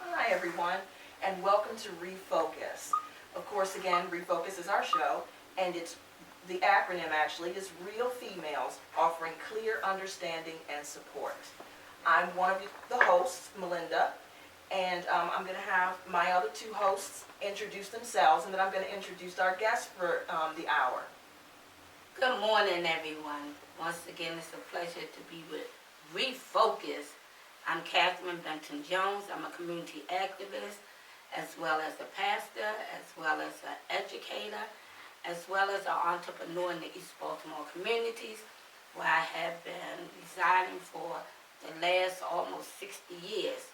Hi, everyone, and welcome to Refocus. Of course, again, Refocus is our show, and it's the acronym actually is Real Females Offering Clear Understanding and Support. I'm one of the hosts, Melinda, and I'm going to have my other two hosts introduce themselves, and then I'm going to introduce our guest for the hour. Good morning, everyone. Once again, it's a pleasure to be with Refocus. I'm Catherine Benton Jones. I'm a community activist, as well as a pastor, as well as an educator, as well as an entrepreneur in the East Baltimore communities, where I have been residing for the last almost 60 years.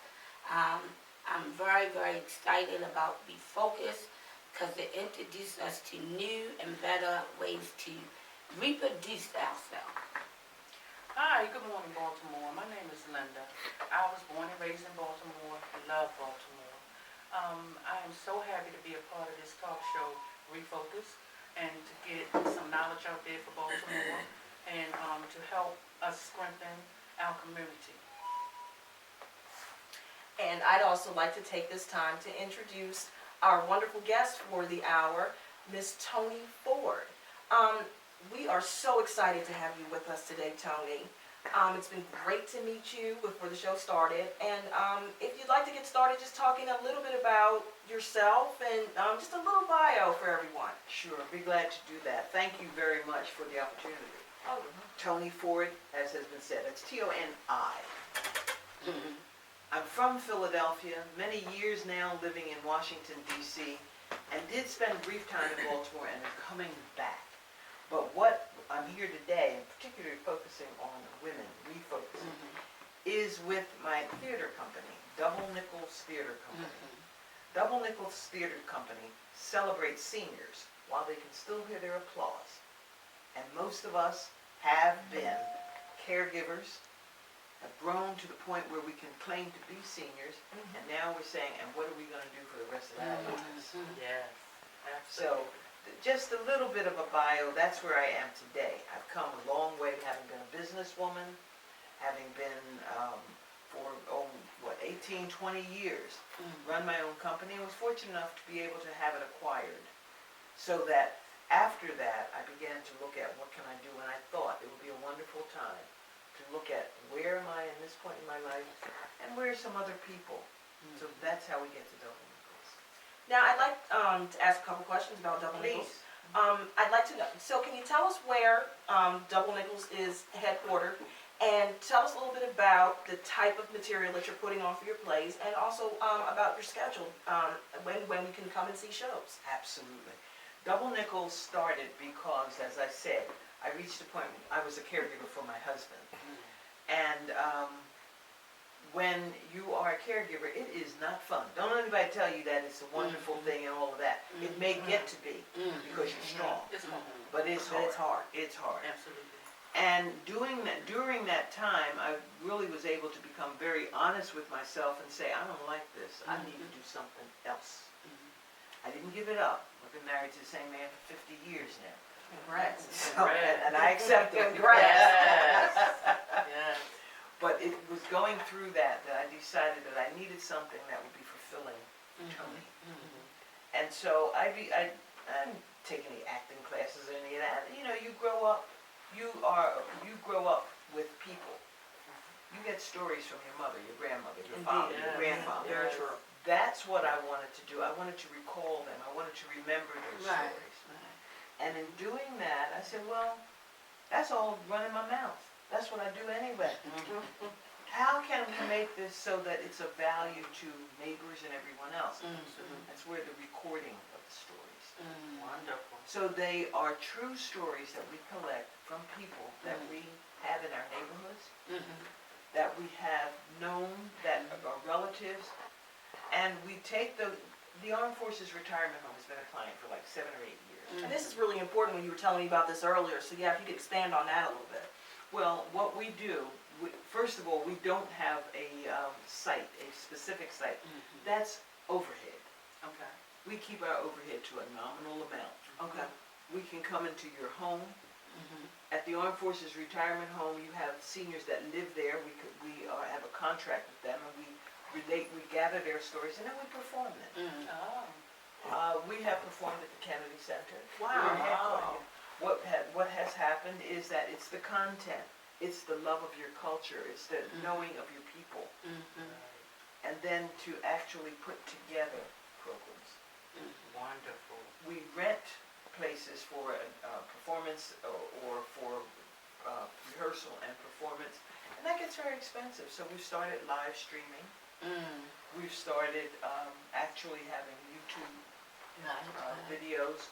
I'm very, very excited about Refocus because it introduces us to new and better ways to reproduce ourselves. Hi, good morning, Baltimore. My name is Linda. I was born and raised in Baltimore. I love Baltimore. I am so happy to be a part of this talk show, Refocus, and to get some knowledge out there for Baltimore and to help us strengthen our community. And I'd also like to take this time to introduce our wonderful guest for the hour, Miss Tony Ford. We are so excited to have you with us today, Tony. It's been great to meet you before the show started. And if you'd like to get started just talking a little bit about yourself and just a little bio for everyone. Sure, I'd be glad to do that. Thank you very much for the opportunity. Oh, Tony Ford, as has been said, it's T-O-N-I. I'm from Philadelphia, many years now living in Washington, D.C., and did spend a brief time in Baltimore and am coming back. But what I'm here today, and particularly focusing on women, refocusing, is with my theater company, Double Nichols Theater Company. Double Nichols Theater Company celebrates seniors while they can still hear their applause. And most of us have been caregivers, have grown to the point where we can claim to be seniors, and now we're saying, and what are we going to do for the rest of our lives? Yes, So, absolutely. just a little bit of a bio, that's where I am today. I've come a long way, having been a businesswoman, having been for 18, 20 years, run my own company, and was fortunate enough to be able to have it acquired. So that after that, I began to look at what can I do, and I thought it would be a wonderful time to look at where am I in this point in my life, and where are some other people. So that's how we get to Double Nichols. now I'd like to ask a couple questions about Double Nichols. Please. I'd like to know, so can you tell us where Double Nichols is headquartered, and tell us a little bit about the type of material that you're putting on for your plays, and also about your schedule, when we can come and see shows. Absolutely. Double Nichols started because, as I said, I reached a point, I was a caregiver for my husband. And when you are a caregiver, it is not fun. Don't let anybody tell you that it's a wonderful thing and all of that. It may get to be because you're strong, It's hard. but it's hard. It's hard. Absolutely. And during that time, I really was able to become very honest with myself and say, I don't like this. I need to do something else. I didn't give it up. I've been married to the same man for 50 years now. Congrats. So, and I accept it. Yes. Yes. But it was going through that I decided that I needed something that would be fulfilling for Tony. And so I didn't take any acting classes or any of that. You know, you grow up with people. You get stories from your mother, your grandmother, your father, your grandfather. Very true. That's what I wanted to do. I wanted to recall them. I wanted to remember those stories. And in doing that, I said, well, that's all running my mouth. That's what I do anyway. how can we make this so that it's of value to neighbors and everyone else? That's where the recording of the stories. Wonderful. So they are true stories that we collect from people that we have in our neighborhoods, that we have known, that are relatives, and we take the Armed Forces Retirement Home has been a client for like 7 or 8 years. And this is really important when you were telling me about this earlier, so yeah, if you could expand on that a little bit. Well, what we do, first of all, we don't have a site, a specific site. That's overhead. Okay. We keep our overhead to a nominal amount. Okay. We can come into your home. At the Armed Forces Retirement Home, you have seniors that live there. We have a contract with them, and we gather their stories, and then we perform them. Oh. We have performed at the Kennedy Center. Wow. We're headquartered. What has happened is that it's the content, it's the love of your culture, it's the knowing of your people, and then to actually put together programs. Wonderful. We rent places for performance or for rehearsal and performance, and that gets very expensive. So we've started live streaming. We've started actually having YouTube videos.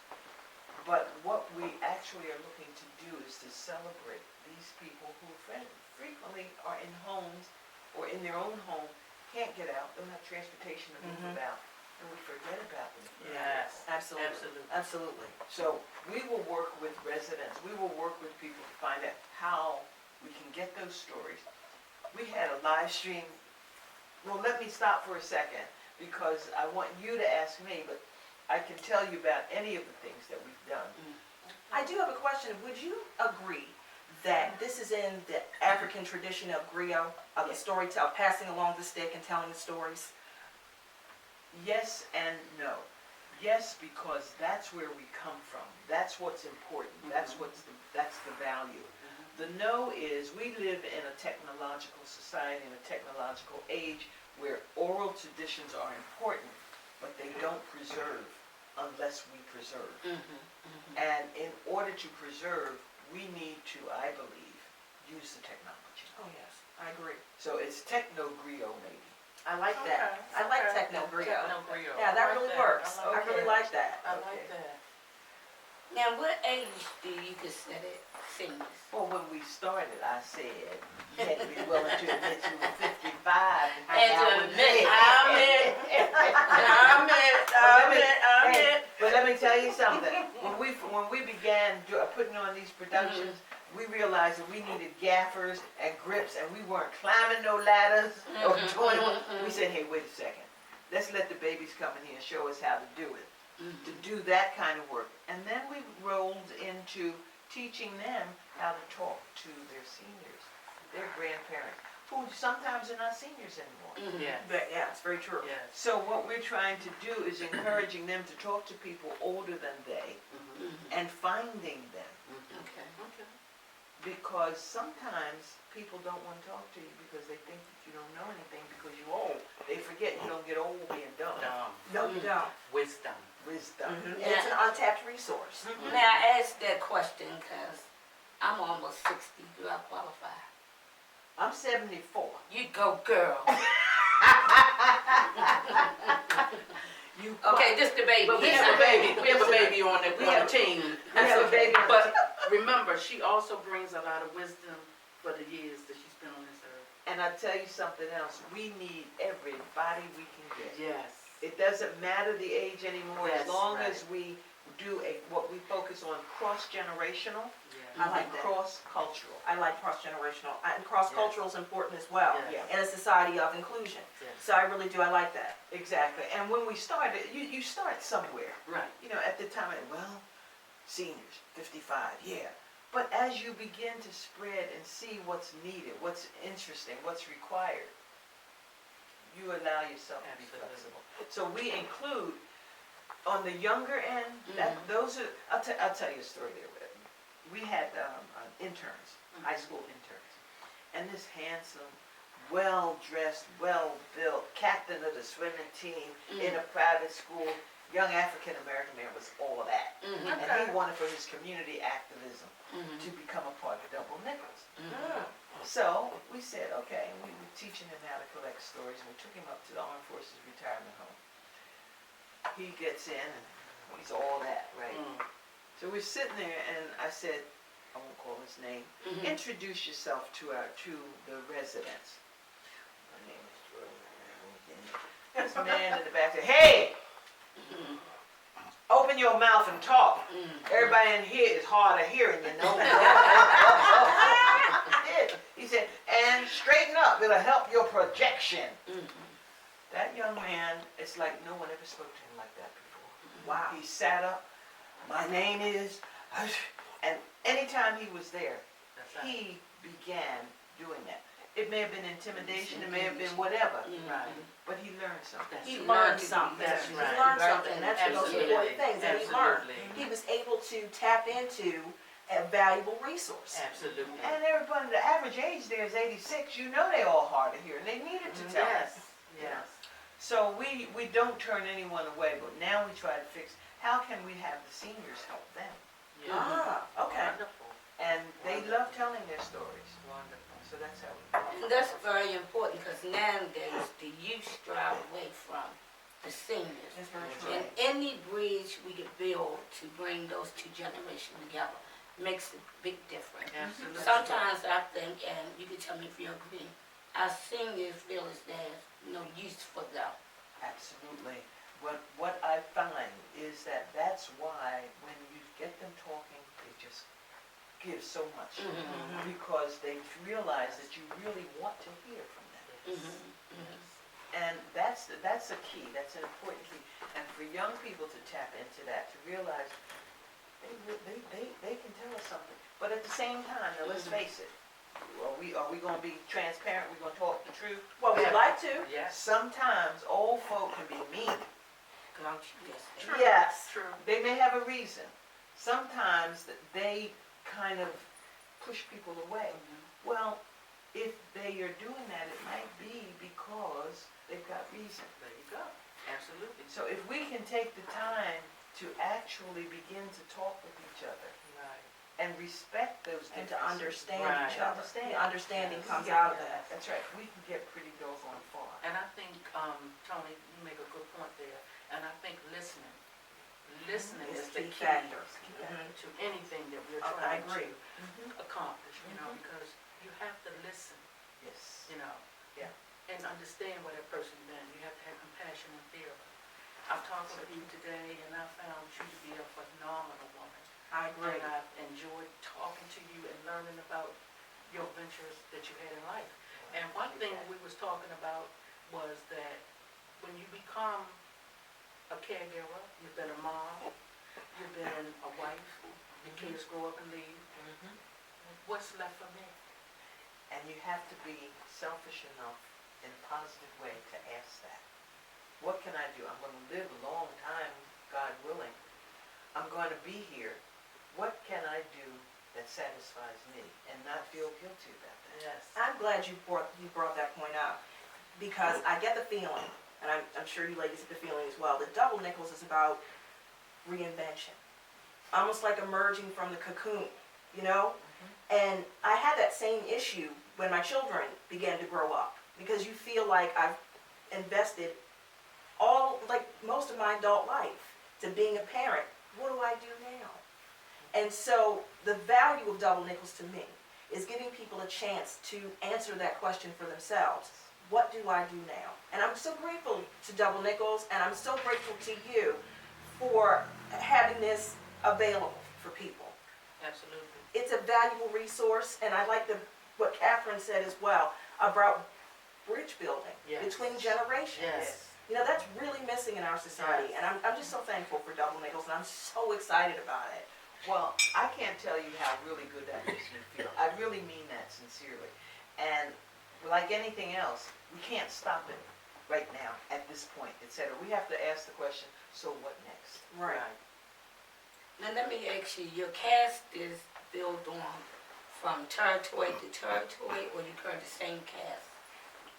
But what we actually are looking to do is to celebrate these people who frequently are in homes or in their own home, can't get out, don't have transportation to move about, and we forget about them. Yes. Absolutely. Absolutely. Absolutely. So we will work with residents, we will work with people to find out how we can get those stories. We had a live stream. Well, let me stop for a second, because I want you to ask me, but I can tell you about any of the things that we've done. I do have a question. Would you agree that this is in the African tradition of griot, of the storytelling, passing along the stick and telling the stories? Yes and no. Yes, because that's where we come from. That's what's important. That's the value. The no is we live in a technological society, in a technological age where oral traditions are important, but they don't preserve unless we preserve. And in order to preserve, we need to, I believe, use the technology. Oh, yes. I agree. So it's techno-griot maybe. I like that. I like techno griot. Techno griot. Yeah, that really works. I I really like that. I like Okay. that. Now, what age do you consider seniors? Well, when we started, I said, you had to be willing to admit you were 55. And to admit, I'm it. But let me tell you something. When we began putting on these productions, we realized that we needed gaffers and grips, and we weren't climbing no ladders or doing what. We said, hey, wait a second. Let's let the babies come in here and show us how to do it. To do that kind of work. And then we rolled into teaching them how to talk to their seniors, their grandparents, who sometimes are not seniors anymore. Yes. But yeah, it's very true. Yes. So what we're trying to do is encouraging them to talk to people older than they and finding them. Okay. Okay. Because sometimes people don't want to talk to you because they think that you don't know anything because you're old. They forget you don't get old being dumb. Dumb. No, you don't. Wisdom. Wisdom. And it's an untapped resource. Now, I asked that question because I'm almost 60. Do I qualify? I'm 74. You go, girl. You Okay, this the baby. But we have a baby. We have a baby on the team. We have a baby on the But remember, she also brings a lot of wisdom for the years that she's been on this earth. And I tell you something else. We need everybody we can get. Yes. It doesn't matter the age anymore, as That's long right. as we do what we focus on cross-generational Yes. I like and that. cross-cultural. I like cross-generational. And cross-cultural is important as well Yes. in a society of inclusion. Yes. So I really do. I like that. Exactly. And when we started, you start somewhere. Right. You know, at the time, seniors, 55, yeah. But as you begin to spread and see what's needed, what's interesting, what's required, you allow yourself to be Absolutely. flexible. So we include, on the younger end, those are, I'll tell you a story there. We had interns, high school interns, and this handsome, well-dressed, well-built captain of the swimming team in a private school, young African-American man was all of that. And he wanted for his community activism to become a part of Double Nichols. So we said, okay, and we were teaching him how to collect stories, and we took him up to the Armed Forces Retirement Home. He gets in, and he's all that, right? So we're sitting there, and I said, I won't call his name, introduce yourself to the residents. My name is Jordan. This man in the back said, hey! Open your mouth and talk. Everybody in here is hard of hearing, you know. He said, and straighten up, it'll help your projection. That young man, it's like no one ever spoke to him like that before. Wow. He sat up, my name is, and anytime he was there, he began doing that. It may have been intimidation, it may have been whatever, Right. but he learned something. He He learned learned something. That's He right. learned something, and that's the most Absolutely. important thing that he learned. Absolutely. He was able to tap into a valuable resource. Absolutely. And everybody, the average age there is 86, you know they all hard of hearing, they needed to tell us. Yes. So we don't turn anyone away, but now we try to fix, how can we have the seniors help them? Yeah. Ah, okay. Wonderful. And they love telling their stories, Wonderful. so that's how we do it. And that's very important because nowadays the youth strive away from the seniors. That's very That's true. And any bridge we could build to bring those two generations together makes a big difference. Absolutely. Sometimes I think, and you can tell me if you agree, our seniors feel as there's no use for them. Absolutely. What I find is that that's why when you get them talking, they just give so much. Because they realize that you really want to hear from them. And that's a key, that's an important key. And for young people to tap into that, to realize they can tell us something. But at the same time, now let's face it, are we gonna be transparent, we gonna talk the truth? Well, we'd like to. Yes. Sometimes old folk can be mean. Don't you just say? True. Yes. True. They may have a reason. Sometimes they kind of push people away. Well, if they are doing that, it might be because they've got reason. There you go. Absolutely. So if we can take the time to actually begin to talk with each other Right. and respect those And differences. to understand Right. each other. Understand. The understanding we comes can out of get- that. That's right. We can get pretty doggone far. And I think, Tony, you make a good point there. And I think listening is the key key factor. to anything that we're I trying agree. to accomplish, because you have to listen, Yes. Yeah. And understand what that person done. You have to have compassion and fear. I've talked with you today, and I found you to be a phenomenal woman. I agree. And I've enjoyed talking to you and learning about your ventures that you had in life. And one thing we was talking about was that when you become a caregiver, you've been a mom, you've been a wife, your kids grow up and leave, what's left for me? And you have to be selfish enough in a positive way to ask that. What can I do? I'm going to live a long time, God willing. I'm going to be here. What can I do that satisfies me and not feel guilty about that? Yes. I'm glad you brought that point up, because I get the feeling, and I'm sure you ladies get the feeling as well, that Double Nickels is about reinvention. Almost like emerging from the cocoon, you know? And I had that same issue when my children began to grow up, because you feel like I've invested most of my adult life to being a parent. What do I do now? And so the value of Double Nickels to me is giving people a chance to answer that question for themselves. What do I do now? And I'm so grateful to Double Nickels, and I'm so grateful to you for having this available for people. Absolutely. It's a valuable resource, and I like what Catherine said as well about bridge building Yes. between generations. Yes. You know, that's really missing in our society, and I'm just so thankful for Double Nickels, and I'm so excited about it. Well, I can't tell you how really good that makes me feel. I really mean that sincerely. And like anything else, we can't stop it right now, at this point, etc. We have to ask the question, so what next? Right. Now let me ask you, your cast is built on from territory to territory, or you carry the same cast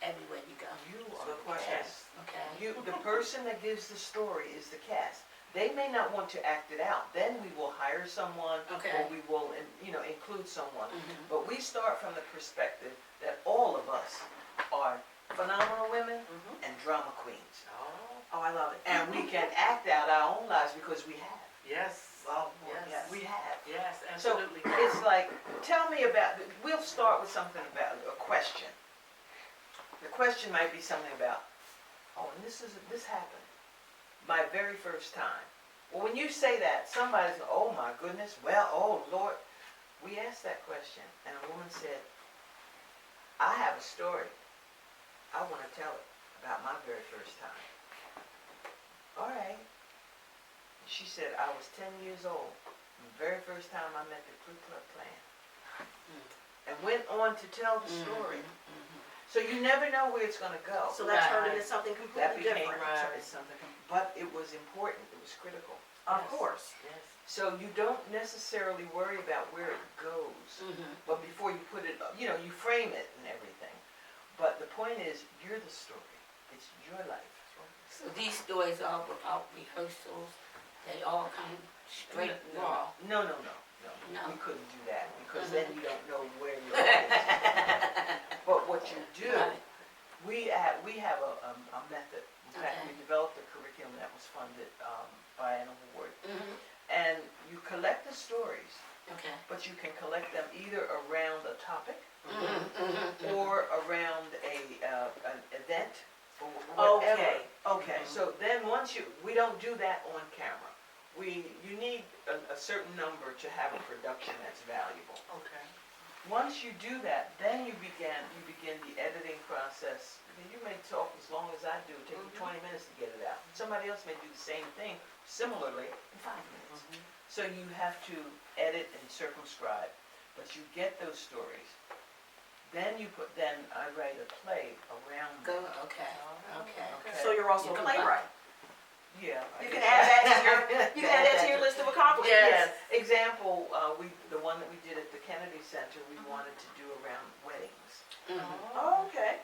everywhere you go? You That's a are good the question. cast. Okay. The person that gives the story is the cast. They may not want to act it out. Then we will hire someone, Okay. or we will, include someone. Mhm. But we start from the perspective that all of us are phenomenal women Mhm. and drama queens. Oh, I love it. And we can act out our own lives because we have. Yes. Oh, boy, Yes. yes. We have. Yes, So absolutely. it's like, tell me about, we'll start with something about a question. The question might be something about, oh, and this happened my very first time. Well, when you say that, somebody's, oh my goodness, well, oh Lord. We asked that question, and a woman said, I have a story. I want to tell it about my very first time. All right. She said, I was 10 years old, the very first time I met the Ku Klux Klan. And went on to tell the story. Mhm. So you never know where it's going to go. So that turned Right. into something That completely became different. something, but it was important, it was critical. Of Yes. course. Yes. So you don't necessarily worry about where it goes, Mhm. but before you put it, you frame it and everything. But the point is, you're the story. It's your life. So these stories are without rehearsals, they all come straight raw. No. No. We couldn't do that because then you don't know where you're going. But what you do, Right. we have a method. In fact, Okay. we developed a curriculum that was funded by an award. Mhm. And you collect the stories, Okay. but you can collect them either around a topic Mhm. Mhm. or around an event or whatever. Okay, Mhm. so then we don't do that on camera. You need a certain number to have a production that's valuable. Okay. Once you do that, then you begin the editing process. You may talk as long as I do, it takes you 20 minutes to get it out. Somebody else may do the same thing similarly in 5 minutes. Mhm. So you have to edit and circumscribe, but you get those stories. Then I write a play around Go, them. okay, okay. Okay. So you're also You a can playwright. Yeah. I You can guess. add that to your list of accomplishments. Yes. Example, the one that we did at the Kennedy Center, we wanted to do around weddings. Mhm. Oh, okay.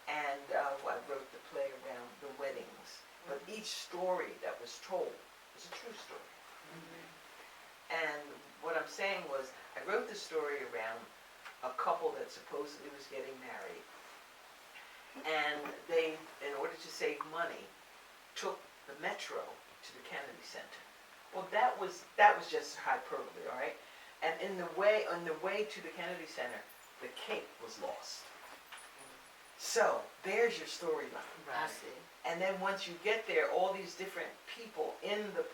And I wrote the play around the weddings. But each story that was told was a true story. And what I'm saying was, I wrote the story around a couple that supposedly was getting married. And they, in order to save money, took the metro to the Kennedy Center. Well, that was just hyperbole, all right? And on the way to the Kennedy Center, the cake was lost. So there's your storyline. I Right. see. And then once you get there, all these different people in the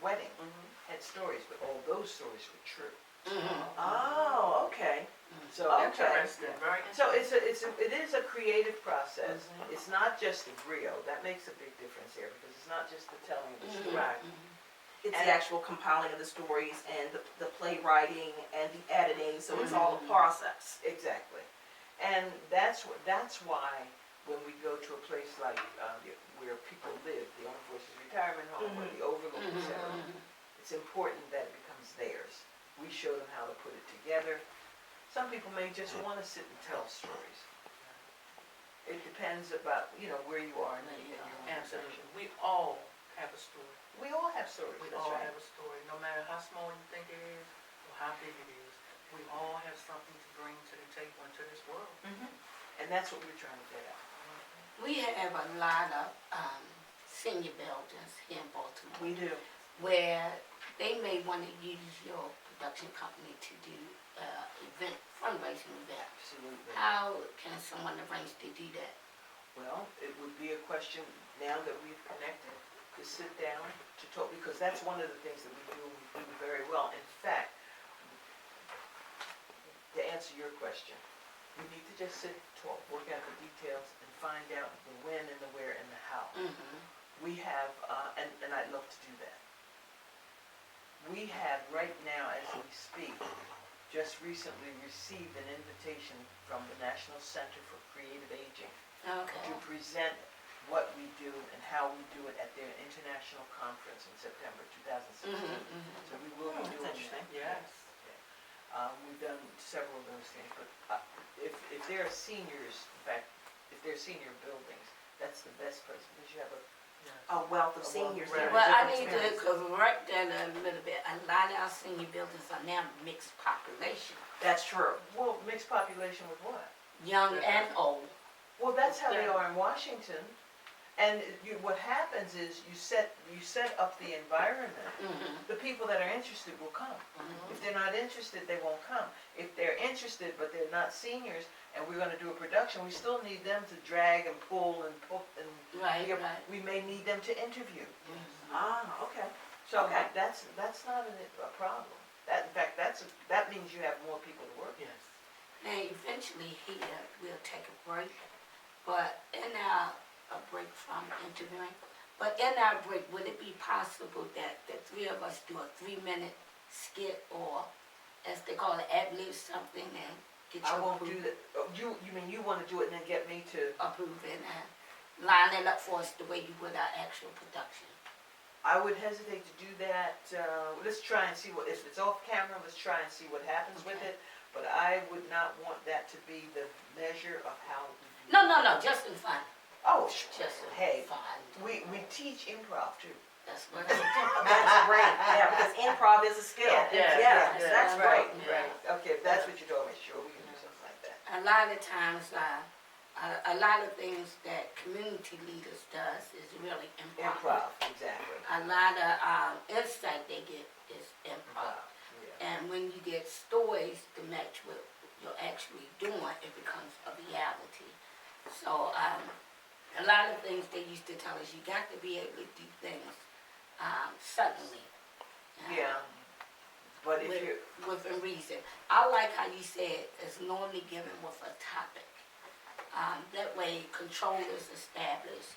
wedding Mhm. had stories, but all those stories were true. Mhm. Oh, okay. So Interesting. Very So interesting. it is a creative process. Mhm. It's not just the griot. That makes a big difference here because it's not just the telling of the Mhm. story. Right. Mhm. It's And- the actual compiling of the stories and the playwriting and the editing, so it's all a Mhm. process. Exactly. And that's why when we go to a place like where people live, the Armed Forces Retirement Home or the Overlook, Mhm. etc., Mhm. it's important that it becomes theirs. We show them how to put it together. Some people may just want to sit and tell stories. It depends about, where you are in your own Absolutely. profession. We all have a story. We all have stories, We that's all right. have a story, no matter how small you think it is or how big it is. We all have something to bring to the table and to this world. And that's what we're trying to get at. We have a lot of senior buildings here in Baltimore We do. where they may want to use your production company to do fundraising event. Absolutely. How can someone arrange to do that? Well, it would be a question, now that we've connected, to sit down, to talk, because that's one of the things that we do very well. In fact, to answer your question, we need to just sit, talk, work out the details, and find out the when and the where and the how. Mhm. We have, and I'd love to do that. We have right now, as we speak, just recently received an invitation from the National Center for Creative Aging Okay. to present what we do and how we do it at their international conference in September 2016. Mhm. Mhm. So we will be That's doing interesting. that. Yes. We've done several of those things, but if there are seniors, in fact, if there are senior buildings, that's the best place because you have a a wealth of A wealth of seniors Right. there. Well, I different need to experiences. correct that a little bit. A lot of our senior buildings are now mixed population, That's true. Well, mixed population with what? young and old. Well, that's how they Yeah. are in Washington. And what happens is you set up the environment. Mhm. The people that are interested will come. If they're not interested, they won't come. If they're interested but they're not seniors and we're gonna do a production, we still need them to drag and pull and Right, right. we may need them to interview. Ah, okay. So Okay. that's not a problem. In fact, that means you have more people to work with. Yes. And eventually here, we'll take a break, but in our, a break from interviewing, but in our break, would it be possible that the three of us do a 3-minute skit or, as they call it, ad-lib something and get I your won't do approval? that. Oh, you mean you wanna do it and then get me to, Approve it and line it up for us the way you would our actual production. I would hesitate to do that. Let's try and see if it's off camera, let's try and see what happens with Okay. it. But I would not want that to be the measure of how. No, just in fun, Oh, just in hey, fun. we teach improv too. That's what I do. That's great, yeah, because improv is a skill. Yeah, That's great. Right, okay, if that's what you told me, sure, we can do something like that. A lot of times, a lot of things that community leaders does is really improv. Improv, exactly. A lot of insight they get is improv. Yeah. And when you get stories to match what you're actually doing, it becomes a reality. So a lot of things they used to tell us, you got to be able to do things suddenly. Yeah, but if with, you're, within reason. I like how you said it's normally given with a topic. That way control is established.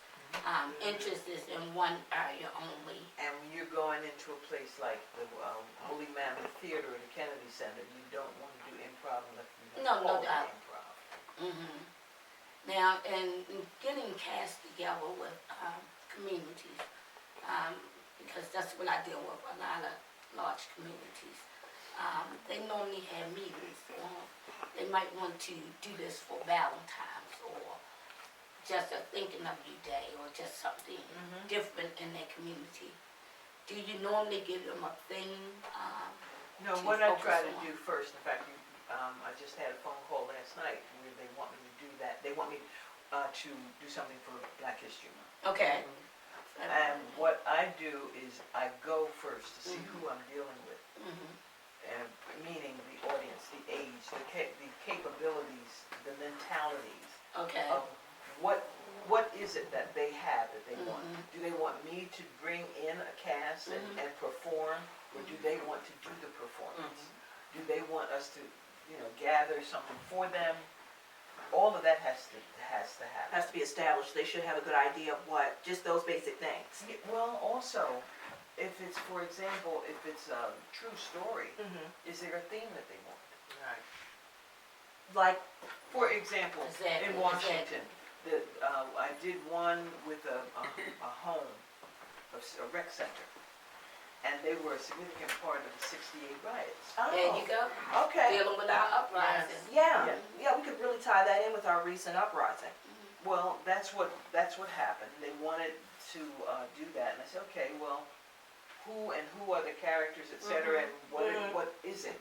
Interest is in one area only. and when you're going into a place like the Holy Mammoth Theater or the Kennedy Center, you don't want to do improv unless you No call it doubt. improv. Hmm Now, in getting cast together with communities, because that's what I deal with, a lot of large communities. They normally have meetings, or they might want to do this for Valentine's, or just a thinking of you day, or just something different in their community. Do you normally give them a theme? No, To what I focus try to on. do first, in fact, I just had a phone call last night where they want me to do that. They want me to do something for Black History Month. Okay. And what I do is I go first to see who I'm dealing with, Mhm. and meaning the audience, the age, the capabilities, the mentalities Okay. of what is it that they have that they want. Mhm. Do they want me to bring in a cast and perform, or do they want to do the performance? Do they want us to, gather something for them? All of that has to happen. Has to be established, they should have a good idea of what, just those basic things. Yeah, well, also, if it's, for example, if it's a true story, is there a theme that they want? Right. Like, For example, Exactly, in Washington, I did one with a home, a rec center, and they were a significant part of the '68 riots. There you go. Okay, Dealing with our uprising. yeah, Yeah. yeah, we could really tie that in with our recent uprising. Well, that's what happened. They wanted to do that, and I said, okay, well, who are the characters, et cetera, and what is it?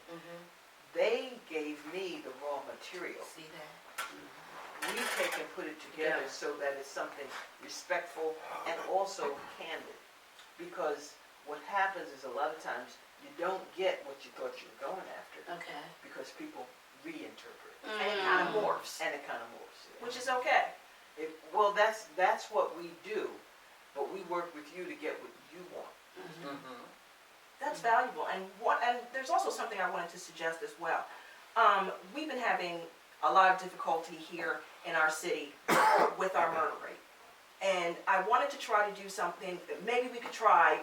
They gave me the raw material. See that? We take and put it together Yeah. so that it's something respectful and also candid. Because what happens is a lot of times you don't get what you thought you were going after Okay. because people reinterpret And it kind of morphs, and it kind of moves. which is okay. Well, that's what we do, but we work with you to get what you want. That's valuable, and there's also something I wanted to suggest as well. We've been having a lot of difficulty here in our city with our murder rate. And I wanted to try to do something, maybe we could try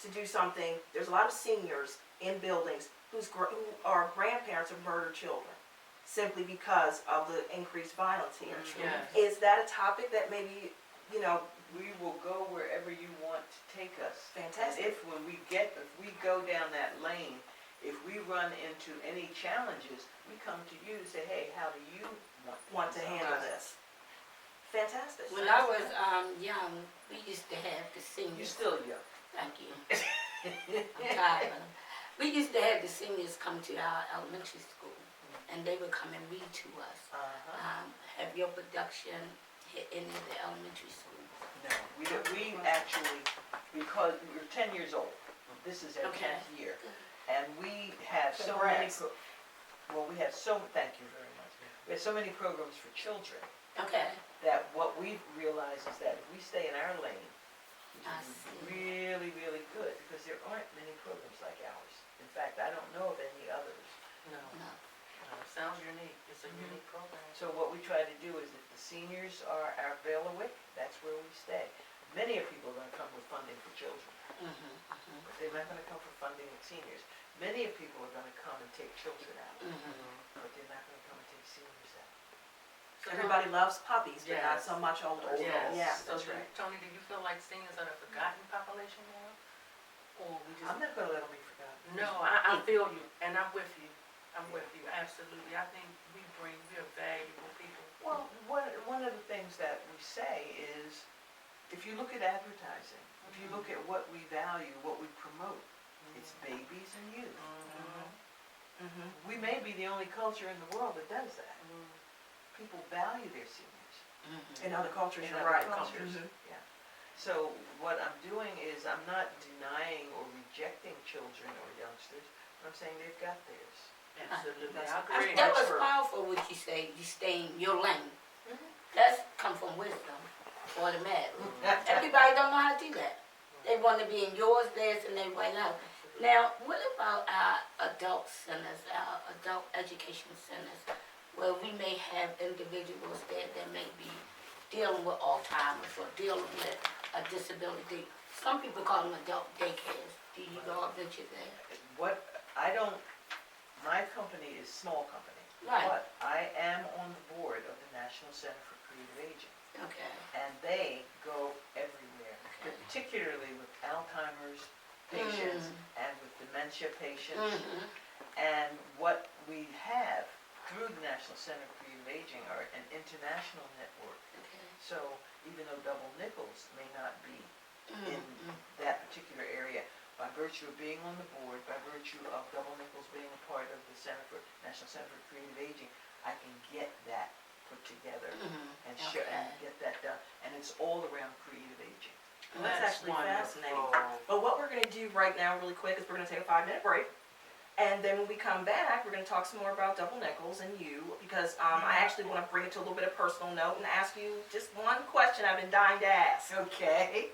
to do something, there's a lot of seniors in buildings who are grandparents of murdered children, simply because of the increased violence here. Yes. Is that a topic that maybe, We will go wherever you want to take us. Fantastic. And if we go down that lane, if we run into any challenges, we come to you to say, hey, how do you want want to handle this? Fantastic. fantastic. When I was young, we used to have the You're seniors. still young. Thank you. I'm tired of them. We used to have the seniors come to our elementary school, and they would come and read to us. Have your production hit any of the elementary schools? No, we actually, because we're 10 years old, this is our Okay. 10th year, and we have so many, Congrats. thank you very much. We have so many programs for children Okay. that what we've realized is that if we stay in our lane, we I can do see. really, really good, because there aren't many programs like ours. In fact, I don't know of any others. No, No. sounds unique. It's a unique program. So what we try to do is if the seniors are our bailiwick, that's where we stay. Many of people are gonna come with funding for children, but they're not gonna come for funding with seniors. Many of people are gonna come and take children out, but they're not gonna come and take seniors out. So Everybody loves puppies, but not Yes. so much older. Yes. Yeah, So that's right. Tony, do you feel like seniors are the forgotten population now? Or we just? I'm not gonna let them be forgotten. No, I feel you, and I'm with you. I'm with you, absolutely. I think we're valuable people. Well, one of the things that we say is, if you look at advertising, if you look at what we value, what we promote, it's babies and youth. We may be the only culture in the world that does that. People value their seniors. In other cultures, In you're other right. cultures, yeah. So what I'm doing is, I'm not denying or rejecting children or youngsters, I'm saying they've got theirs. Absolutely, That's- I agree. That That's was true. powerful what you say, you stay in your lane. Mhm. That's come from wisdom, automatically. Everybody don't know how to do that. They want to be in yours, theirs, and everybody else. Now, what about our adult centers, our adult education centers, where we may have individuals there that may be dealing with Alzheimer's or dealing with a disability? Some people call them adult daycares. Do you all venture there? My company is small company, Right. but I am on the board of the National Center for Creative Aging, Okay. and they go everywhere, Okay. particularly with Alzheimer's patients and with dementia patients. And what we have through the National Center for Creative Aging are an international network. Okay. So even though Double Nichols may not be in that particular area, by virtue of being on the board, by virtue of Double Nichols being a part of the National Center for Creative Aging, I can get that put together and share and get that done. And it's all around creative aging. Well, that's actually fascinating. wonderful. But what we're gonna do right now, really quick, is we're gonna take a 5-minute break. And then when we come back, we're gonna talk some more about Double Nichols and you, because I actually wanna bring it to a little bit of personal note and ask you just one question I've been dying to ask. Okay.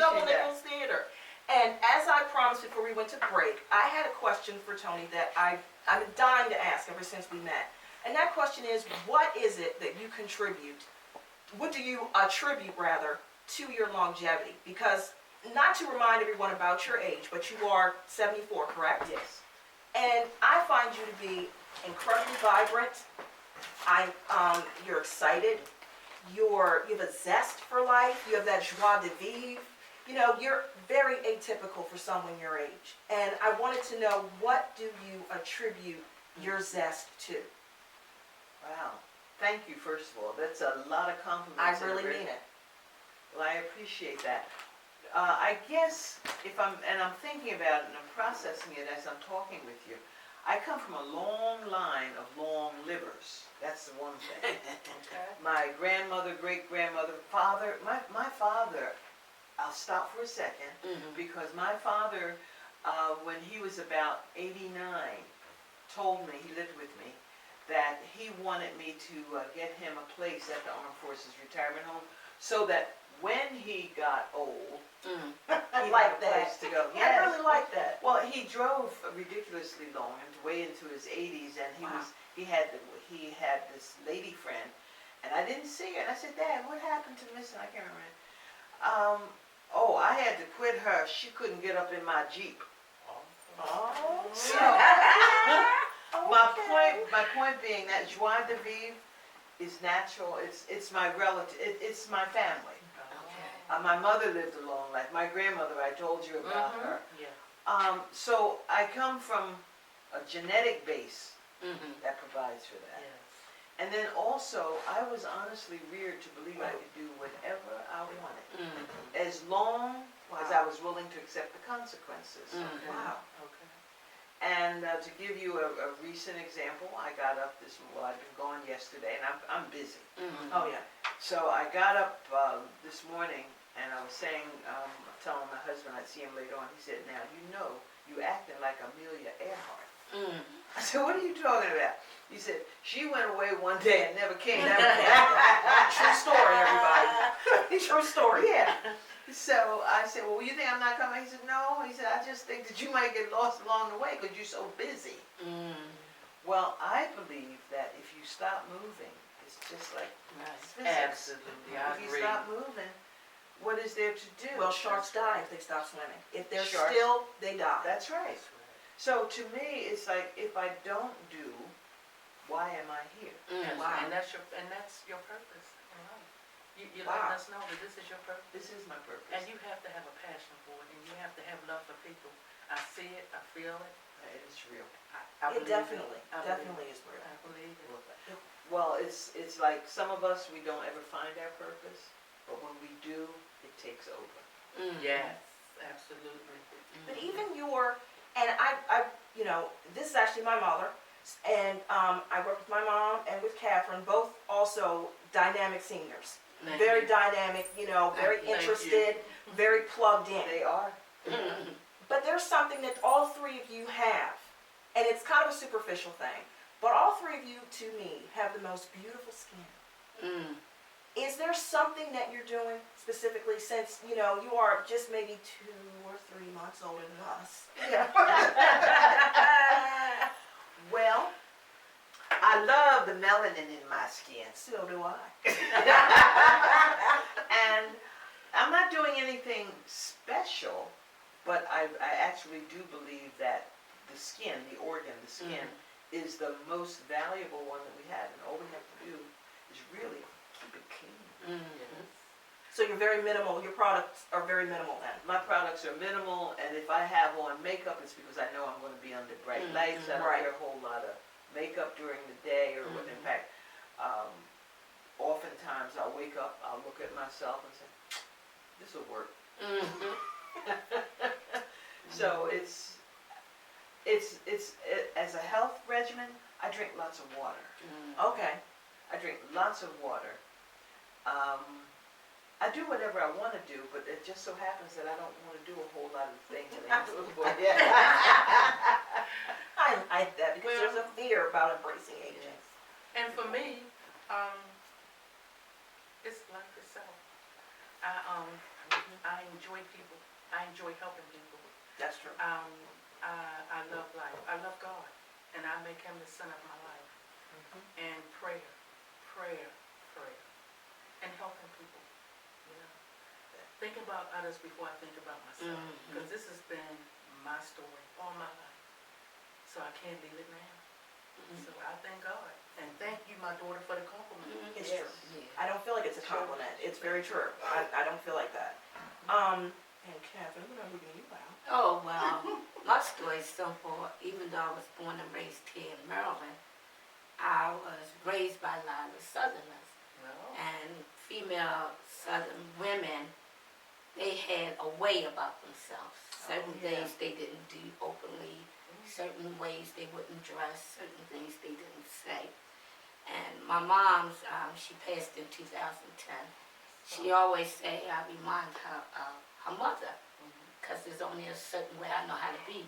Double appreciate that. Nickels Theater. And as I promised before we went to break, I had a question for Tony that I'm dying to ask ever since we met. And that question is, what is it that you contribute, what do you attribute rather, to your longevity? Because, not to remind everyone about your age, but you are 74, correct? Yes. And I find you to be incredibly vibrant. You're excited. You have a zest for life. You have that joie de vivre. You know, you're very atypical for someone your age. And I wanted to know, what do you attribute your zest to? Wow. Thank you, first of all. That's a lot of compliments. I really mean it. Well, I appreciate that. I guess I'm thinking about it and I'm processing it as I'm talking with you. I come from a long line of long livers. That's the one thing. Okay. My grandmother, great-grandmother, father, my father, I'll stop for a second, because my father, when he was about 89, told me, he lived with me, that he wanted me to get him a place at the Armed Forces Retirement Home so that when he got old, I he like had a place that. to go. I really like that. Well, he drove ridiculously long, and way into his 80s, and Wow. he had this lady friend, and I didn't see her, and I said, Dad, what happened to Miss? And I can't remember. I had to quit her. She couldn't get up in my Jeep. Oh. So, Okay. my point being that joie de vivre is natural. It's my relative. It's my family. My mother lived a long life. My grandmother, I told you about her. Yeah. So I come from a genetic base that provides for that. Yes. And then also, I was honestly reared to believe I could do whatever I wanted, as long as I was willing to accept the consequences. Wow. Okay. And to give you a recent example, I got up I've been gone yesterday, and I'm busy. Oh, yeah. So I got up this morning, and I was telling my husband I'd see him later on. He said, now, you acting like Amelia Earhart. I said, what are you talking about? He said, she went away one day and never came back. True story, everybody. True story. Yeah. So I said, well, you think I'm not coming? He said, no. He said, I just think that you might get lost along the way because you're so busy. Well, I believe that if you stop moving, it's just like physics. Absolutely, I If you agree. stop moving, what is there to do? Well, sharks die if they stop swimming. If they're Sharks. still, they die. That's right. So to me, it's like, if I don't do, why am I here? Wow. And that's your purpose in life. You're Wow. letting us know that this is your purpose. This is my purpose. And you have to have a passion for it, and you have to have love for people. I see it, I feel it. It is real. I It believe definitely, I believe definitely is it. real. I believe it. Well, it's like some of us, we don't ever find our purpose, but when we do, it takes over. Yes, absolutely. But even and this is actually my mother, and I work with my mom and with Catherine, both also dynamic seniors. Thank Very you. dynamic, very Thank you. interested, very plugged in. They are. But there's something that all three of you have, and it's kind of a superficial thing, but all three of you, to me, have the most beautiful skin. Is there something that you're doing specifically, since, you are just maybe 2 or 3 months older than us? Well, I love the melanin in my skin. So do I. And I'm not doing anything special, but I actually do believe that the skin, the skin, is the most valuable one that we have. And all we have to do is really keep it clean. So you're very minimal, your products are very minimal then? My products are minimal, and if I have on makeup, it's because I know I'm going to be under bright lights. I don't Right. wear a whole lot of makeup during the day, or what. In fact, oftentimes I'll wake up, I'll look at myself and say, this will work. So it's as a health regimen, I drink lots of water. Okay. I drink lots of water. I do whatever I want to do, but it just so happens that I don't want to do a whole lot of things that I do. I like that, because there's a fear about embracing aging. And for me, it's life itself. I enjoy people. I enjoy helping people. That's true. I love life. I love God, and I make Him the center of my life. And prayer, prayer, prayer, and helping people. You know, thinking about others before I think about myself, because this has been my story all my life. So I can't leave it now. So I thank God, and thank you, my daughter, for the compliment. It's Yes. true. I don't feel like it's a compliment. It's very true. I don't feel like that. And Catherine, what are we looking at you about? Oh, well, my story is simple. Even though I was born and raised here in Maryland, I was raised by a lot of Southerners. No. And female Southern women, they had a way about themselves. Certain things they didn't do openly, certain ways they wouldn't dress, certain things they didn't say. And my mom's, she passed in 2010. She always say, I remind her of her mother, because there's only a certain way I know how to be.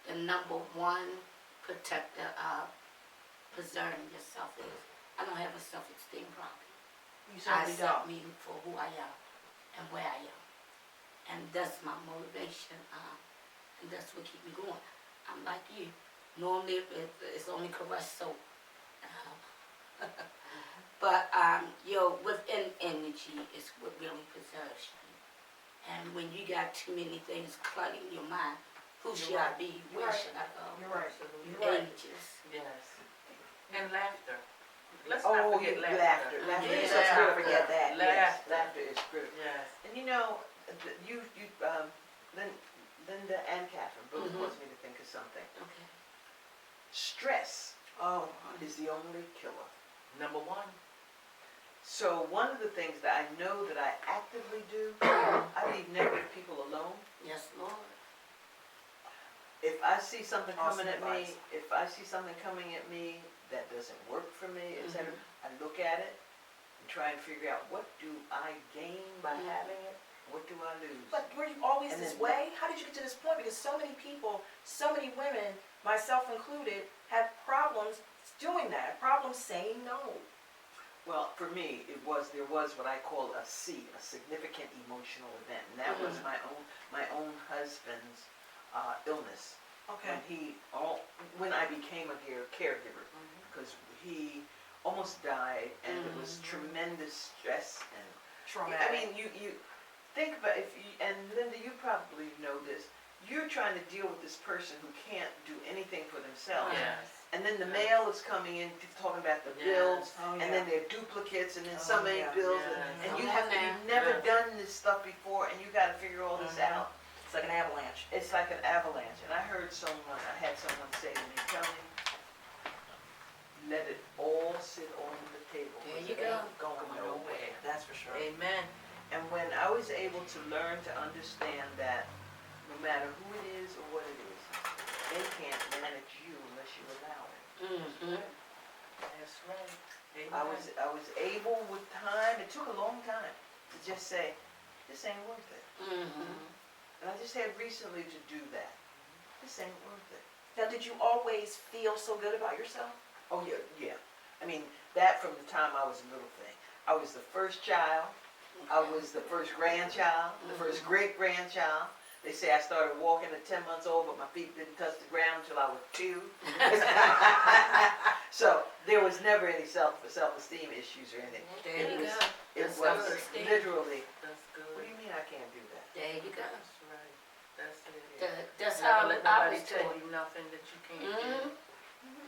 The number one protector of preserving yourself is, I don't have a self-esteem problem. You I certainly accept don't. me for who I am and where I am. And that's my motivation, and that's what keeps me going. I'm like you. Normally it's only caress soap. But your within energy is what really preserves you. And when you got too many things cluttering your mind, who should I be? You're Where right. should I go? You're right. Absolutely. You're right. Ages. Yes. And laughter. Let's not Oh, forget yeah, laughter. laughter. Yes, is let's not critical. forget that. Yes, Laughter. laughter is critical. Yes. And you know, Linda and Catherine both caused me to think of something. Okay. Stress Oh, is the only killer. Number one. So one of the things that I know that I actively do, I leave negative people alone. Yes, Lord. If I see something Awesome coming at advice. me that doesn't work for me, etc., I look at it and try and figure out what do I gain by having it, what do I lose. but were you always And this then- way? How did you get to this point? Because so many people, so many women, myself included, have problems doing that, problems saying no. Well, for me, there was what I call a C, a significant emotional event, and that was my own husband's illness. When I became a caregiver, because he almost died, and it was tremendous stress and Traumatic. I mean, you think about and Linda, you probably know this. You're trying to deal with this person who can't do anything for themselves, Yes. and then the mail is coming in talking about the bills, Oh, and then there are duplicates, and then Oh, so many yeah. bills, Yes. and you Come have on to. now. You've never Yes. done this stuff before, and you got to figure all this out. It's like an avalanche. It's like an avalanche, and I had someone say to me, Kelly, let it all sit on the table. There 'cause you it go. ain't going nowhere. That's for sure. Amen. And when I was able to learn to understand that no matter who it is or what it is, they can't manage you unless you allow it. That's right. Amen. I was able with time, it took a long time to just say, this ain't worth it. And I just had recently to do that. This ain't worth it. Now, did you always feel so good about yourself? Oh, yeah. I mean, that from the time I was a little thing. I was the first child. I was the first grandchild, the first great-grandchild. They say I started walking at 10 months old, but my feet didn't touch the ground until I was 2. So there was never any self-esteem issues or anything. There you go. It That's was self-esteem. literally, That's good. what do you mean I can't do that? There you go. That's right. That's it. That's Never how let I nobody was tell taught. you nothing that you can't do.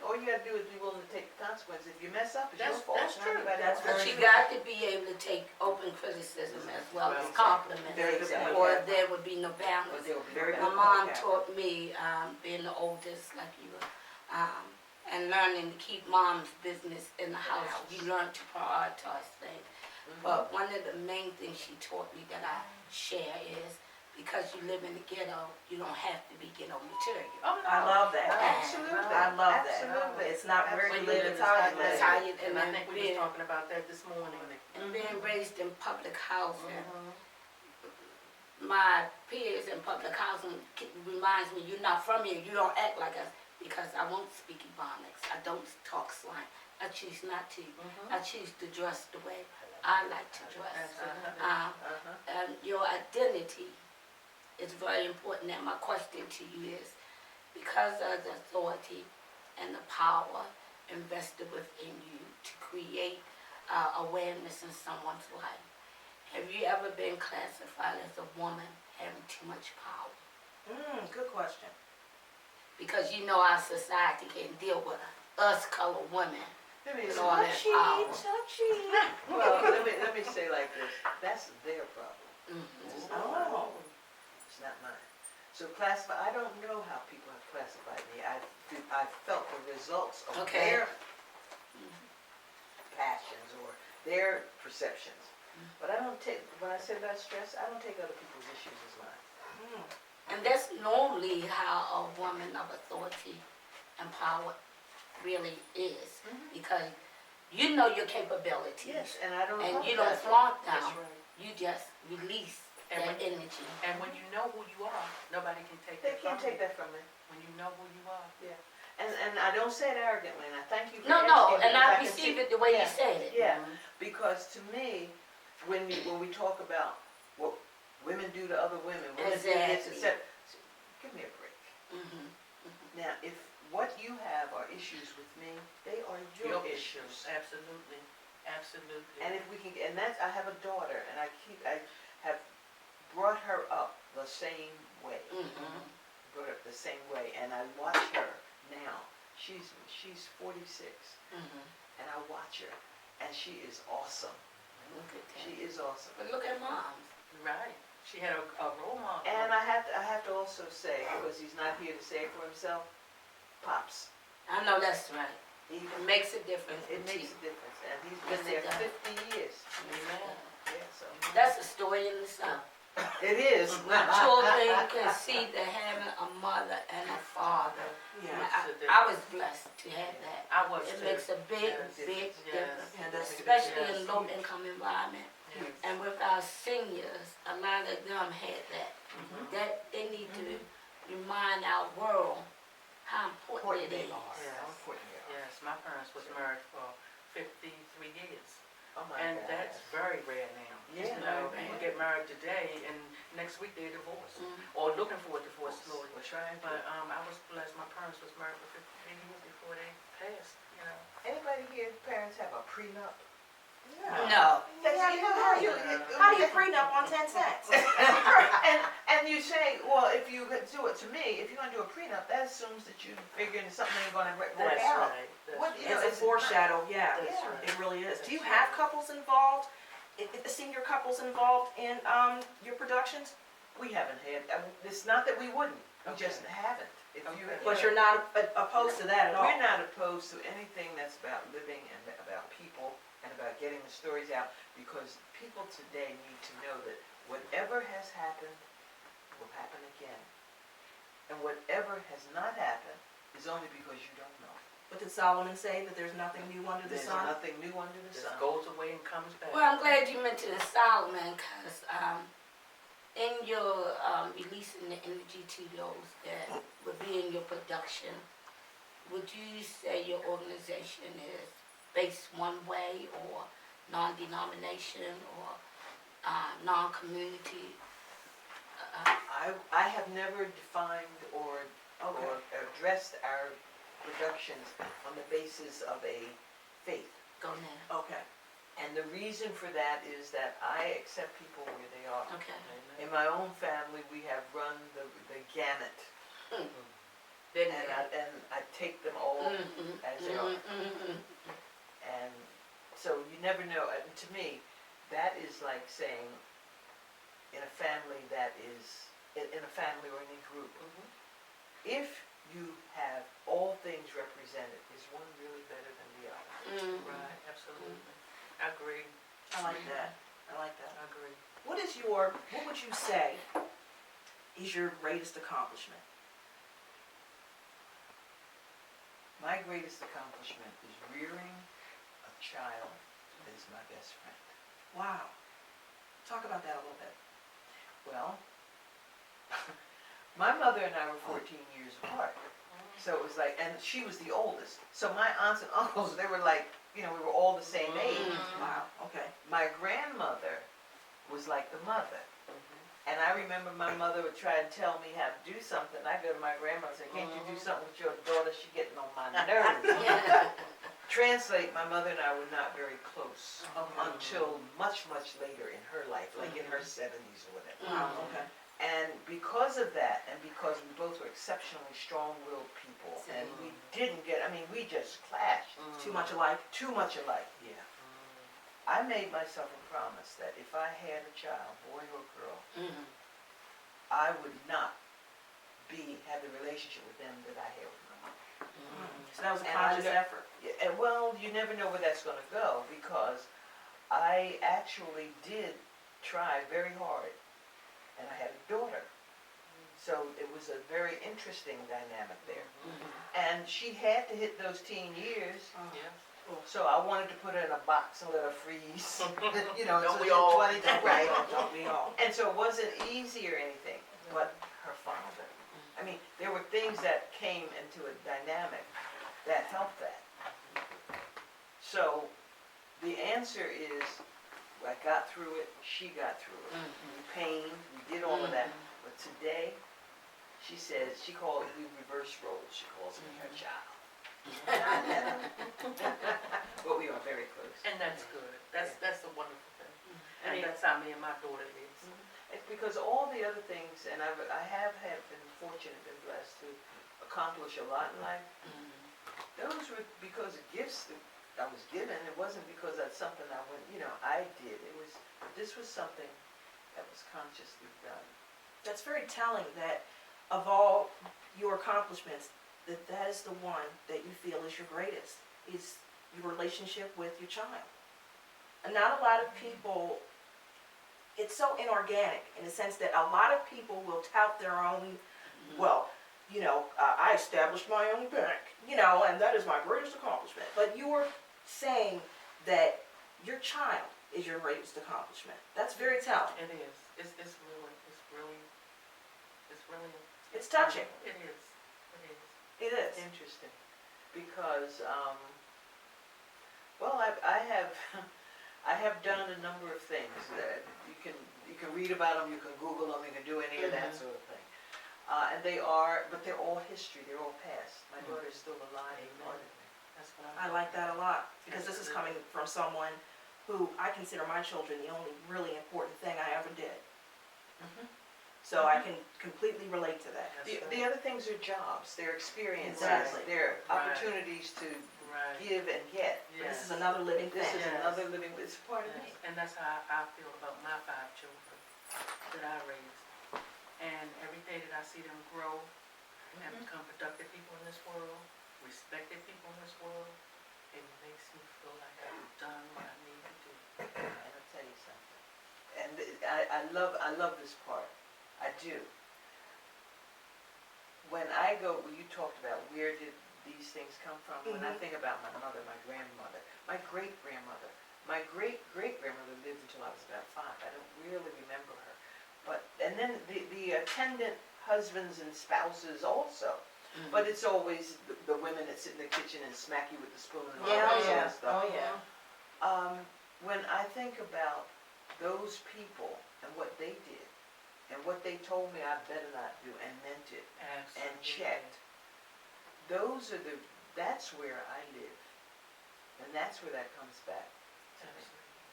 All you gotta do is be willing to take the consequences. If you mess up, it's your That's- fault. that's It's not true. anybody That's else's. But very you true. got to be able to take open criticism as well as compliments, Very good point. or there would be no But balance. they will be Very My good. mom Okay. taught me, being the oldest like you were, and learning to keep mom's business in the house. You learn to prioritize things. But one of the main things she taught me that I share is, because you live in the ghetto, you don't have to be ghetto material. Oh, no. I love that. Absolutely. I love that. Absolutely. It's not where you Absolutely. live, it's how you That's live. how you, And I then think we being- was talking about that this morning. and being raised in public housing, my peers in public housing reminds me, you're not from here, you don't act like us, because I won't speak Ebonics, I don't talk slang, I choose not to. I choose to dress the way I like to dress. Absolutely. And your identity it's very important. And my question to you is, because of the authority and the power invested within you to create awareness in someone's life, have you ever been classified as a woman having too much power? Good question. Because you know our society can't deal with us colored women. Let me, With all that power. well, let me say like this, that's their problem. It's not mine. Oh. It's not mine. So I don't know how people have classified me. I felt the results of Okay. their passions or their perceptions. But I don't take, when I say about stress, I don't take other people's issues as mine. And that's normally how a woman of authority and power really is. Because you know your capabilities. Yes, and I don't. And you don't apologize. flaunt That's them. right. You just release And that when- energy. And when you know who you are, nobody can take They that can't from take you. that from me. When you know who you are. And I don't say it arrogantly, and I thank you for No, asking me, and because I can receive see- it the way yeah, you said it. Yeah, because to me, when we talk about what women do to other women, women do this, Exactly. etc. Give me a break. Mhm. Now, if what you have are issues with me, they are your issues. Absolutely. Absolutely. And if we can, and that's, I have a daughter, and I have brought her up the same way. Mhm. Brought her up the same way, and I watch her now. She's 46, Mhm. and I watch her, and she is awesome. Look at that. She is awesome. But look at moms. Right. She had a role model. And I have to also say, because he's not here to say it for himself, Pops. I know that's right. He, It makes a difference. it with makes you. a difference, and he's Yes, been it there does. 50 years. Amen. Yeah, so. That's a story in itself. It is. When children can see that having a mother and a father. Yeah. I was blessed to have that. I was It too. makes a big, Yes. big Yes. difference. Yeah, that's Especially yes. in low income environment. Yes. And with our seniors, a lot of them had that. That they need to remind our world how important it is. Yes. How important they are. Yes, my parents was married for 53 years. Oh my And God. that's very rare now. Yeah. You know, Very people rare. get married today and next week they're divorced. Mhm. Or looking for a divorce lawyer. We're trying to. But I was blessed, my parents was married for 53 years before they passed, you know. Anybody here, parents have a prenup? No. Yeah, You know how you, How do you prenup on 10 cents? and you say, well, if you do it to me, if you're gonna do a prenup, that assumes that you figuring something ain't gonna work That's out. right. That's What right. is It's a foreshadow, yeah. That's Yeah. right. It really is. Do you That's have right. couples involved, the senior couples involved in your productions? We haven't had, it's not that we wouldn't, we Okay. just haven't. If you, Okay. But you're not opposed to that at all? we're not opposed to anything that's about living and about people and about getting the stories out, because people today need to know that whatever has happened will happen again. And whatever has not happened is only because you don't know. But did Solomon say that there's nothing new under the There's sun? nothing new under the Just sun. goes away and comes back. Well, I'm glad you mentioned Solomon, because in your releasing the energy to those that would be in your production, would you say your organization is based one way, or non-denomination, or non-community? I have never defined or Okay. addressed our productions on the basis of a faith. Go now. Okay. And the reason for that is that I accept people where they are. Okay. Amen. In my own family, we have run the gamut, Didn't and I take them all Mhm. as they are. And so you never know. To me, that is like saying, in a family that is, in a family or in a group, if you have all things represented, is one really better than the other? Mhm. Right, absolutely. I agree. I like that. I like that. I agree. What would you say is your greatest accomplishment? My greatest accomplishment is rearing a child that is my best friend. Wow. Talk about that a little bit. Well, my mother and I were 14 years apart. So it was like, and she was the oldest. So my aunts and uncles, they were like, we were all the same age. Mhm. Wow. Okay. My grandmother was like the mother. And I remember my mother would try and tell me how to do something. I'd go to my grandmother and say, can't you do something with your daughter? She's getting on my nerves. Yeah. Translate, my mother and I were not very close Okay. until much, much later in her life, like in her 70s or whatever. Wow, okay. And because of that, and because we both were exceptionally strong-willed people, and we didn't get, I mean, we just clashed. Too much alike. Too much alike, yeah. I made myself a promise that if I had a child, boy or girl, Mhm. I would not have the relationship with them that I had with my mom. So that was a And I conscious know- effort. Yeah, and well, you never know where that's gonna go, because I actually did try very hard, and I had a daughter. So it was a very interesting dynamic there. And she had to hit those teen years, so I wanted to put her in a box and let her freeze. You know, Don't so we she's all? 22, right? Don't we all? And so it wasn't easy or anything, but her father. I mean, there were things that came into a dynamic that helped that. So the answer is, I got through it, she got through it. We pained, we did all of that. But today, she says, we reverse roles, she calls me her child. But we are very close. And that's good. That's a wonderful thing. I mean- And that's how me and my daughter is. It's because all the other things, and I have been fortunate, been blessed to accomplish a lot in life, those were because of gifts that I was given. It wasn't because that's something I did. This was something that was consciously done. That's very telling that of all your accomplishments, that is the one that you feel is your greatest, is your relationship with your child. And not a lot of people, it's so inorganic in the sense that a lot of people will tout their own, well, I established my own bank, and that is my greatest accomplishment. But you're saying that your child is your greatest accomplishment. That's very telling. It is. It's really. It's touching. It is. It is. Interesting, because well, I have done a number of things that you can read about them, you can Google them, you can do any of that sort of thing. And they're all history, they're all past. My daughter's still alive and part of me. That's what I like that a lot, because this is coming from someone who I consider my children the only really important thing I ever did. So I can completely relate to that. The other things are jobs, they're experiences, Exactly. they're Right. opportunities to Right. give and get. But this is another living This thing. is Yes. another living, it's part of me. Yes, and that's how I feel about my 5 children that I raised. And every day that I see them grow and become productive people in this world, respected people in this world, it makes me feel like I've done what I need to do. And I'll tell you something. And I love this part. I do. When you talked about where did these things come from, when I think about my mother, my grandmother, my great-grandmother, my great-great-grandmother lived until I was about 5. I don't really remember her. And then the attendant husbands and spouses also. But it's always the women that sit in the kitchen and smack you with the spoon and all that sort of stuff. Oh, yeah. When I think about those people and what they did, and what they told me I better not do, and meant it, Absolutely. and checked, that's where I live. And that's where that comes back to me.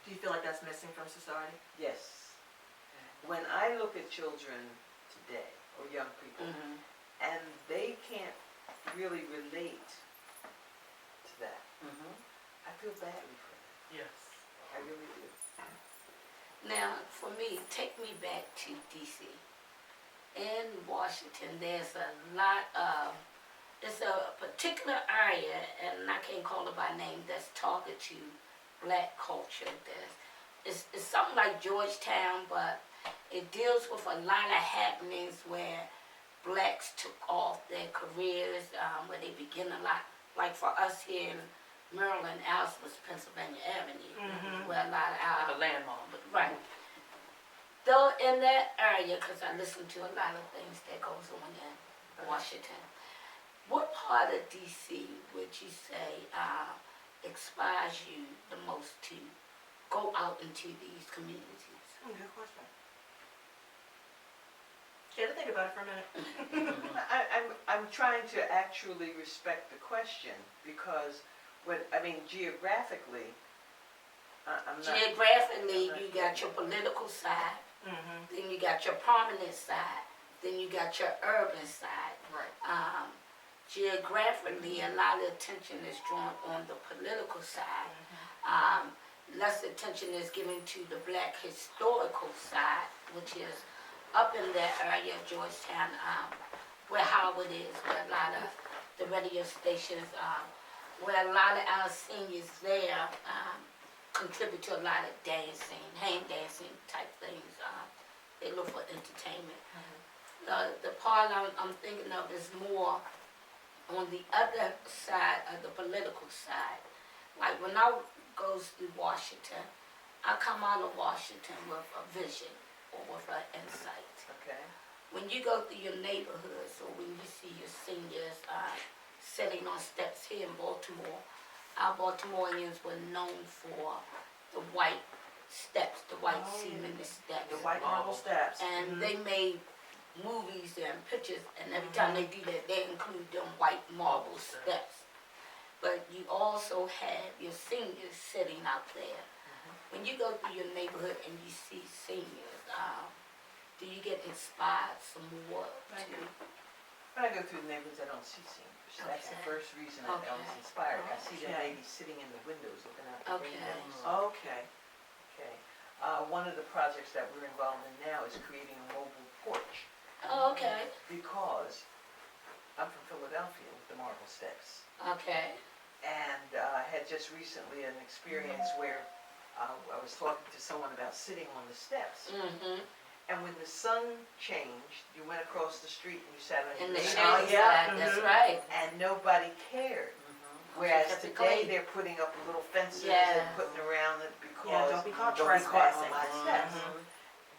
Do you feel like that's missing from society? Yes. When I look at children today, or young people, and they can't really relate to that, I feel badly for them. Yes. I really do. Now, for me, take me back to D.C. In Washington, there's a lot of, it's a particular area, and I can't call it by name, that's targeted to black culture. It's something like Georgetown, but it deals with a lot of happenings where blacks took off their careers, where they begin a lot, like for us here in Maryland, ours was Pennsylvania Avenue, where a lot of our Like a landmark. right. Though in that area, because I listen to a lot of things that goes on in Washington, what part of DC would you say inspires you the most to go out into these communities? Good question. Care to think about it for a minute? I'm trying to actually respect the question because geographically, I'm not. Geographically, I'm not you got getting your it. political side, Mm-hmm. then you got your prominent side, then you got your urban side. Right. Geographically, a lot of attention is drawn on the political side. Less attention is given to the black historical side, which is up in that area of Georgetown, where Howard is, where a lot of the radio stations, where a lot of our seniors there contribute to a lot of dancing, hand dancing type things. They look for entertainment. The part I'm thinking of is more on the other side of the political side. Like when I goes through Washington, I come out of Washington with a vision or with an insight. Okay. When you go through your neighborhoods or when you see your seniors sitting on steps here in Baltimore, our Baltimoreans were known for the white steps, the white cement steps. The white marble steps. And they made movies and pictures, and every time they do that, they include them white marble steps. But you also have your seniors sitting out there. When you go through your neighborhood and you see seniors, do you get inspired some more I to? do. When I go through the neighborhoods, I don't see seniors. That's the Okay. first reason I was Okay. inspired. I see them Okay. ladies sitting in the windows looking out the Okay. windows. Okay. Okay. One of the projects that we're involved in now is creating a mobile porch Oh, okay, because I'm from Philadelphia with the marble steps. okay. And I had just recently an experience where I was talking to someone about sitting on the steps. Mm-hmm. And when the sun changed, you went across the street and you sat on In your the neighbor's shade Oh, yeah. side, that's Mhm. right. and nobody cared. Whereas Kept it today clean. they're putting up little fences Yeah. and putting around it because Yeah, don't be caught don't be caught on trespassing. my steps. Mhm.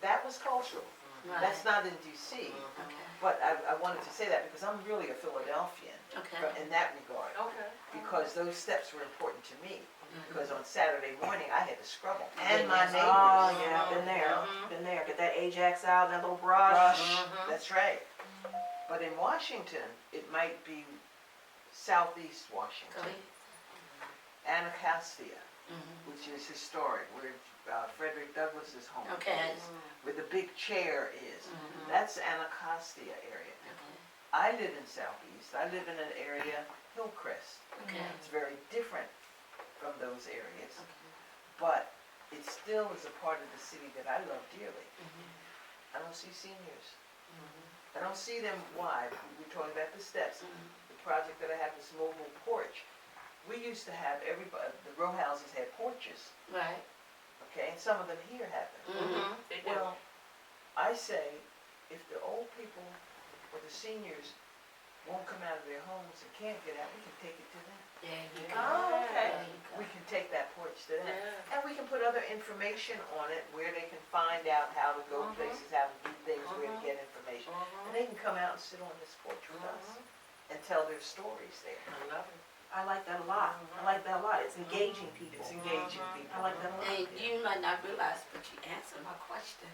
That was cultural. Right. That's not in DC. Okay, But I wanted to say that because I'm really a Philadelphian okay. in that regard. Okay. Because those steps were important to me. Mhm. Because on Saturday morning, I had to scrub them. And my Goodness. neighbors. Oh, yeah, been there, Mhm. been there. Get that Ajax out, that little brush. Brush, that's right. But in Washington, it might be southeast Go Washington, ahead. Anacostia, Mhm. which is historic, where Frederick Douglass's home Okay. is, where the big chair is. Mhm. That's Anacostia area. I live in southeast. I live in an area, Hillcrest. Okay. It's very different from those areas, but it still is a part of the city that I love dearly. I don't see seniors. I don't see them. Why? We're talking about the steps. The project that I have, this mobile porch. We used to have everybody, the row houses had porches, Right. okay, and some of them here have them. Mhm. They do. Well, I say, if the old people or the seniors won't come out of their homes and can't get out, we can take it to them. There you go. Oh, okay. There you We go. can take that porch to them. Yeah. And we can put other information on it where they can find out how to go places, how to do things, where to get information. And they can come out and sit on this porch with us and tell their stories there. I love it. I like that a lot. I like that a lot. It's engaging people. It's engaging people. I like that a lot. And you might not realize, but you answered my question.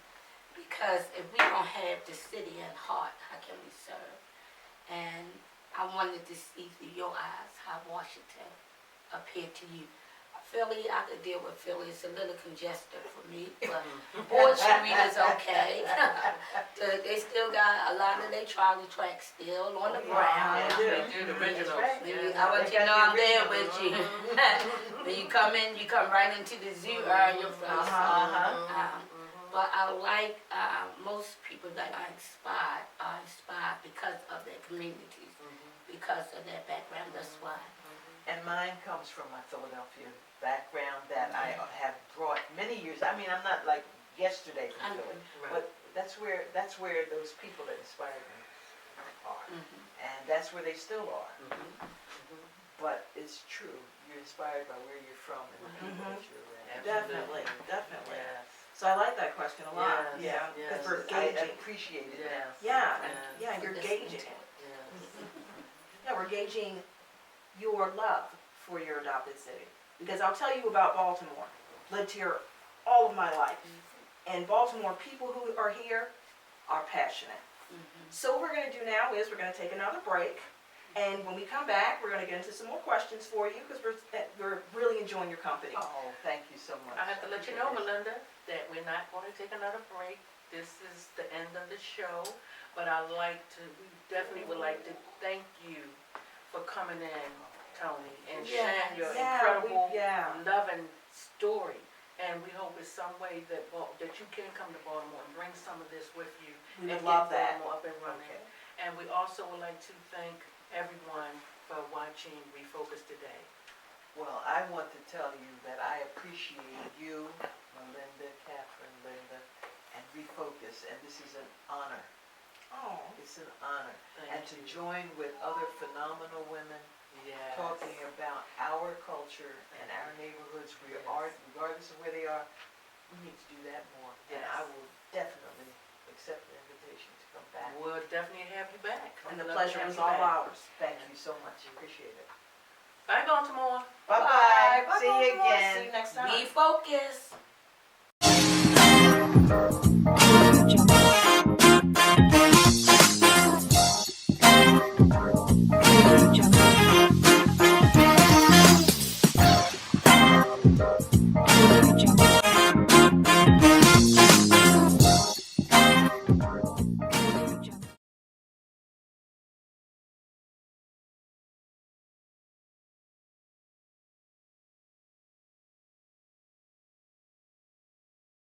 Because if we don't have the city at heart, how can we serve? And I wanted to see through your eyes how Washington appeared to you. Philly, I could deal with Philly. It's a little congested for me, but Ward Street is okay. They still got a lot of their trolley tracks still on the ground. they do. They do, the originals. right. Yeah. I want you to know I'm there with you. When you come in, you come right into the zoo area first. But I like most people that are inspired because of their communities, because of their background. That's why. And mine comes from my Philadelphia background that I have brought many years. I mean, I'm not like yesterday I from know. Philly, Right. but that's where those people that inspired me are. And that's where they still are. But it's true, you're inspired by where you're from and the people that you're around. Definitely, definitely. Yes. So I like that question a lot. Yes, Yeah, yes. because we're I gauging. appreciate it. Yes. Yeah, Yes. yeah, you're Listening gauging. to it. Yes. Yeah, we're gauging your love for your adopted city. Because I'll tell you about Baltimore. Lived here all of my life. And Baltimore, people who are here are passionate. So what we're gonna do now is we're gonna take another break. And when we come back, we're gonna get into some more questions for you because we're really enjoying your company. Oh, thank you so much. I have to let you know, Melinda, that we're not going to take another break. This is the end of the show, but we definitely would like to thank you for coming in, Tony, and sharing your incredible, loving story. And we hope in some way that you can come to Baltimore and bring some of this with you. We would and love that. get Baltimore up and running. Okay. And we also would like to thank everyone for watching Refocus today. Well, I want to tell you that I appreciate you, Melinda, Catherine, Linda, and Refocus, and this is an honor. Oh, It's an honor. And Thank to you. join with other phenomenal women Yes. talking about our culture and our neighborhoods, regardless of where they are, we need to do that more. And I Yes. will definitely accept the invitation to come back. We'll definitely have you back. and the We'd love to pleasure have is you all back. ours. Thank you so much. Appreciate it. Bye, Baltimore. Bye-bye. Bye, See you Baltimore. again. See you next time. Refocus.